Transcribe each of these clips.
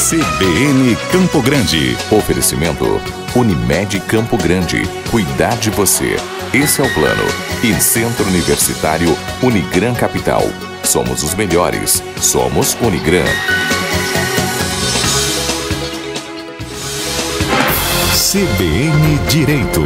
CBN Campo Grande. Oferecimento Unimed Campo Grande. Cuidar de você. Esse é o plano. E Centro Universitário Unigran Capital. Somos os melhores. Somos Unigran. CBN Direito.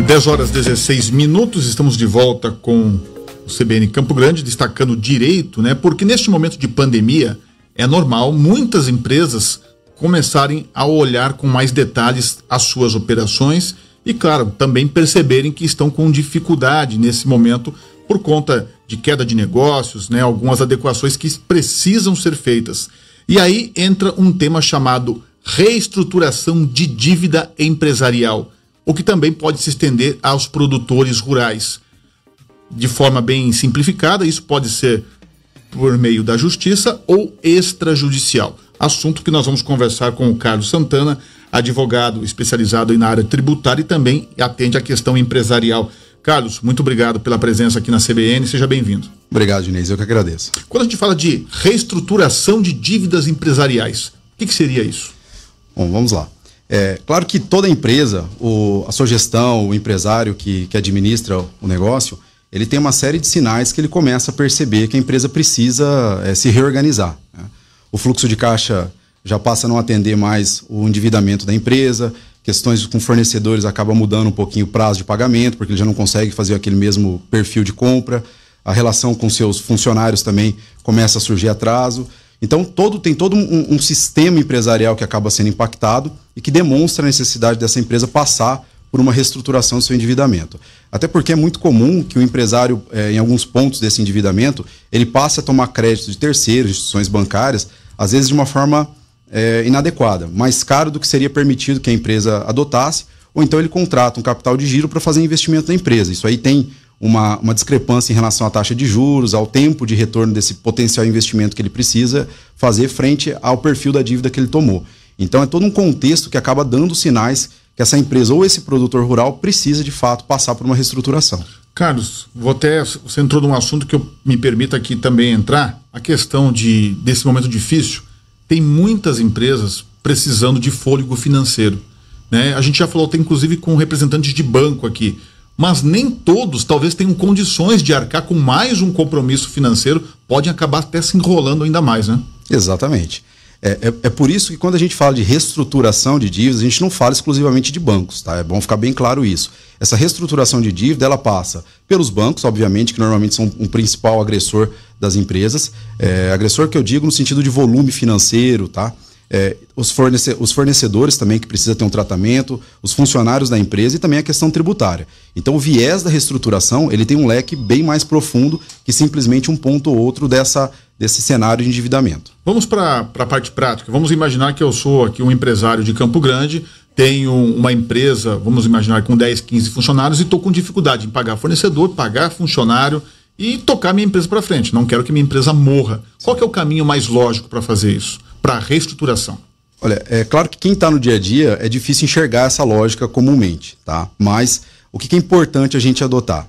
10h16, estamos de volta com o CBN Campo Grande, destacando o direito, né? Porque neste momento de pandemia é normal muitas empresas começarem a olhar com mais detalhes as suas operações e, claro, também perceberem que estão com dificuldade nesse momento por conta de queda de negócios, né? Algumas adequações que precisam ser feitas. E aí entra um tema chamado reestruturação de dívida empresarial, o que também pode se estender aos produtores rurais. De forma bem simplificada, isso pode ser por meio da justiça ou extrajudicial. Assunto que nós vamos conversar com o Carlos Santana, advogado especializado na área tributária e também atende a questão empresarial. Carlos, muito obrigado pela presença aqui na CBN, seja bem-vindo. Obrigado, Inês, eu que agradeço. Quando a gente fala de reestruturação de dívidas empresariais, o que seria isso? Bom, vamos lá. Claro que toda empresa, a sua gestão, o empresário que administra o negócio, ele tem uma série de sinais que ele começa a perceber que a empresa precisa se reorganizar, né? O fluxo de caixa já passa a não atender mais o endividamento da empresa, questões com fornecedores acabam mudando um pouquinho o prazo de pagamento, porque ele já não consegue fazer aquele mesmo perfil de compra, a relação com seus funcionários também começa a surgir atraso. Então tem todo um sistema empresarial que acaba sendo impactado e que demonstra a necessidade dessa empresa passar por uma reestruturação do seu endividamento. Até porque é muito comum que o empresário, em alguns pontos desse endividamento, ele passe a tomar crédito de terceiros, instituições bancárias, às vezes de uma forma inadequada, mais caro do que seria permitido que a empresa adotasse, ou então ele contrata um capital de giro para fazer investimento na empresa. Isso aí tem uma discrepância em relação à taxa de juros, ao tempo de retorno desse potencial investimento que ele precisa fazer frente ao perfil da dívida que ele tomou. Então é todo um contexto que acaba dando sinais que essa empresa ou esse produtor rural precisa de fato passar por uma reestruturação. Carlos, você entrou num assunto que eu me permita aqui também entrar, a questão desse momento difícil. Tem muitas empresas precisando de fôlego financeiro, né? A gente já falou até inclusive com representantes de banco aqui, mas nem todos talvez tenham condições de arcar com mais um compromisso financeiro, podem acabar até se enrolando ainda mais, né? Exatamente. É por isso que quando a gente fala de reestruturação de dívidas, a gente não fala exclusivamente de bancos, tá? É bom ficar bem claro isso. Essa reestruturação de dívida, ela passa pelos bancos, obviamente, que normalmente são um principal agressor das empresas. Agressor que eu digo no sentido de volume financeiro, tá? Os fornecedores também, que precisa ter um tratamento, os funcionários da empresa e também a questão tributária. Então o viés da reestruturação, ele tem um leque bem mais profundo que simplesmente um ponto ou outro desse cenário de endividamento. Vamos para a parte prática. Vamos imaginar que eu sou aqui um empresário de Campo Grande, tenho uma empresa, vamos imaginar, com 10, 15 funcionários e estou com dificuldade em pagar fornecedor, pagar funcionário e tocar minha empresa para frente. Não quero que minha empresa morra. Qual que é o caminho mais lógico para fazer isso? Para a reestruturação? Olha, é claro que quem está no dia a dia é difícil enxergar essa lógica comumente, tá? Mas o que é importante a gente adotar?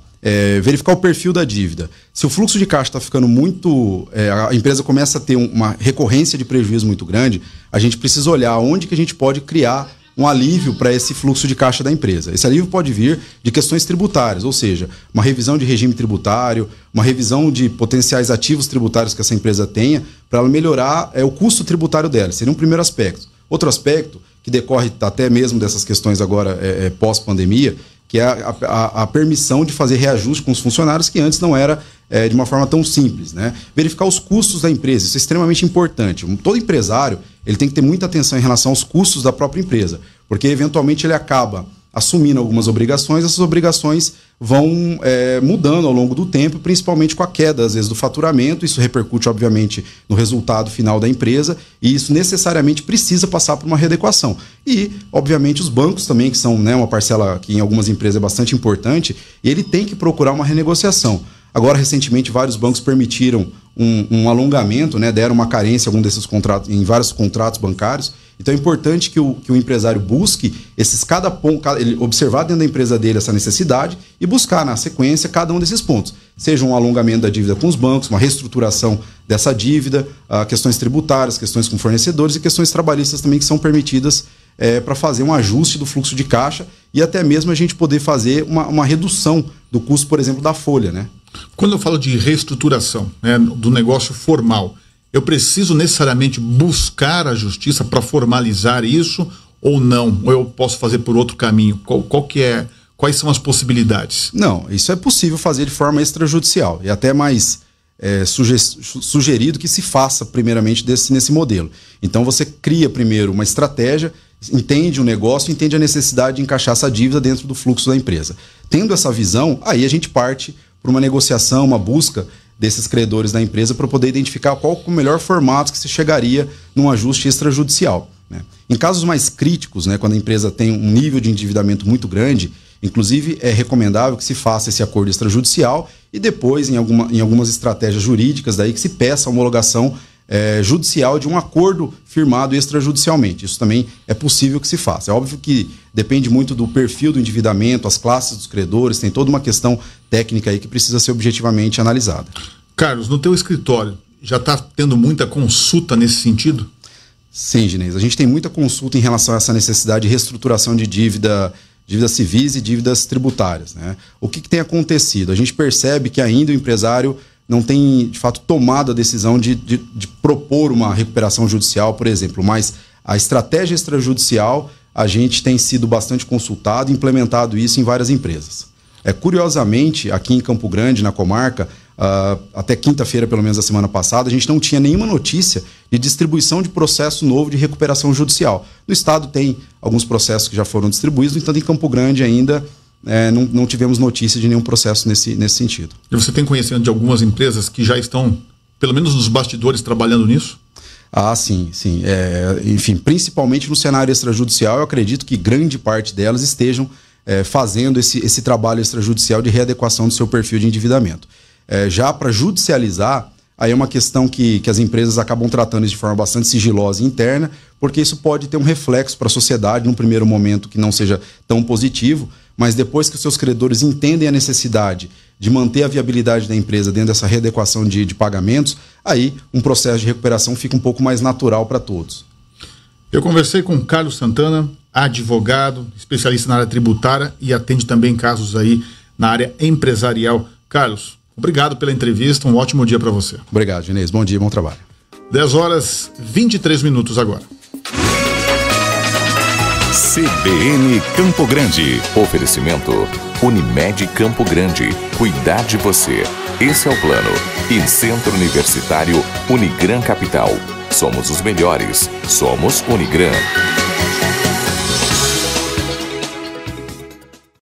Verificar o perfil da dívida. Se o fluxo de caixa está ficando muito... a empresa começa a ter uma recorrência de prejuízo muito grande, a gente precisa olhar onde que a gente pode criar um alívio para esse fluxo de caixa da empresa. Esse alívio pode vir de questões tributárias, ou seja, uma revisão de regime tributário, uma revisão de potenciais ativos tributários que essa empresa tenha, para ela melhorar o custo tributário dela. Seria um primeiro aspecto. Outro aspecto, que decorre até mesmo dessas questões agora pós-pandemia, que é a permissão de fazer reajuste com os funcionários, que antes não era de uma forma tão simples, né? Verificar os custos da empresa, isso é extremamente importante. Todo empresário ele tem que ter muita atenção em relação aos custos da própria empresa, porque eventualmente ele acaba assumindo algumas obrigações, essas obrigações vão mudando ao longo do tempo, principalmente com a queda, às vezes, do faturamento. Isso repercute, obviamente, no resultado final da empresa e isso necessariamente precisa passar por uma readequação. E, obviamente, os bancos também, que são, né, uma parcela que em algumas empresas é bastante importante, e ele tem que procurar uma renegociação. Agora, recentemente, vários bancos permitiram um alongamento, né, deram uma carência em vários contratos bancários. Então é importante que o empresário busque cada ponto, ele observar dentro da empresa dele essa necessidade e buscar na sequência cada um desses pontos. Seja um alongamento da dívida com os bancos, uma reestruturação dessa dívida, questões tributárias, questões com fornecedores e questões trabalhistas também que são permitidas para fazer um ajuste do fluxo de caixa e até mesmo a gente poder fazer uma redução do custo, por exemplo, da folha, né? Quando eu falo de reestruturação, né, do negócio formal, eu preciso necessariamente buscar a justiça para formalizar isso ou não? Ou eu posso fazer por outro caminho? Quais são as possibilidades? Não, isso é possível fazer de forma extrajudicial e até mais sugerido que se faça primeiramente nesse modelo. Então você cria primeiro uma estratégia, entende o negócio, entende a necessidade de encaixar essa dívida dentro do fluxo da empresa. Tendo essa visão, aí a gente parte para uma negociação, uma busca desses credores da empresa para poder identificar qual o melhor formato que se chegaria num ajuste extrajudicial, né? Em casos mais críticos, né, quando a empresa tem um nível de endividamento muito grande, inclusive é recomendável que se faça esse acordo extrajudicial e depois, em algumas estratégias jurídicas, daí que se peça a homologação judicial de um acordo firmado extrajudicialmente. Isso também é possível que se faça. É óbvio que depende muito do perfil do endividamento, as classes dos credores, tem toda uma questão técnica aí que precisa ser objetivamente analisada. Carlos, no teu escritório, já está tendo muita consulta nesse sentido? Sim, Ginês. A gente tem muita consulta em relação a essa necessidade de reestruturação de dívidas civis e dívidas tributárias, né? O que tem acontecido? A gente percebe que ainda o empresário não tem, de fato, tomado a decisão de propor uma recuperação judicial, por exemplo, mas a estratégia extrajudicial a gente tem sido bastante consultado e implementado isso em várias empresas. Curiosamente, aqui em Campo Grande, na comarca, até quinta-feira, pelo menos a semana passada, a gente não tinha nenhuma notícia de distribuição de processo novo de recuperação judicial. No estado tem alguns processos que já foram distribuídos, no entanto, em Campo Grande ainda não tivemos notícia de nenhum processo nesse sentido. E você tem conhecimento de algumas empresas que já estão, pelo menos nos bastidores, trabalhando nisso? Sim. Enfim, principalmente no cenário extrajudicial, eu acredito que grande parte delas estejam fazendo esse trabalho extrajudicial de readequação do seu perfil de endividamento. Já para judicializar, aí é uma questão que as empresas acabam tratando isso de forma bastante sigilosa e interna, porque isso pode ter um reflexo para a sociedade num primeiro momento que não seja tão positivo, mas depois que os seus credores entendem a necessidade de manter a viabilidade da empresa dentro dessa readequação de pagamentos, aí um processo de recuperação fica um pouco mais natural para todos. Eu conversei com Carlos Santana, advogado, especialista na área tributária e atende também casos aí na área empresarial. Carlos, obrigado pela entrevista, um ótimo dia para você. Obrigado, Ginês. Bom dia, bom trabalho. 10h23 agora. CBN Campo Grande. Oferecimento Unimed Campo Grande. Cuidar de você. Esse é o plano. E Centro Universitário Unigran Capital. Somos os melhores. Somos Unigran.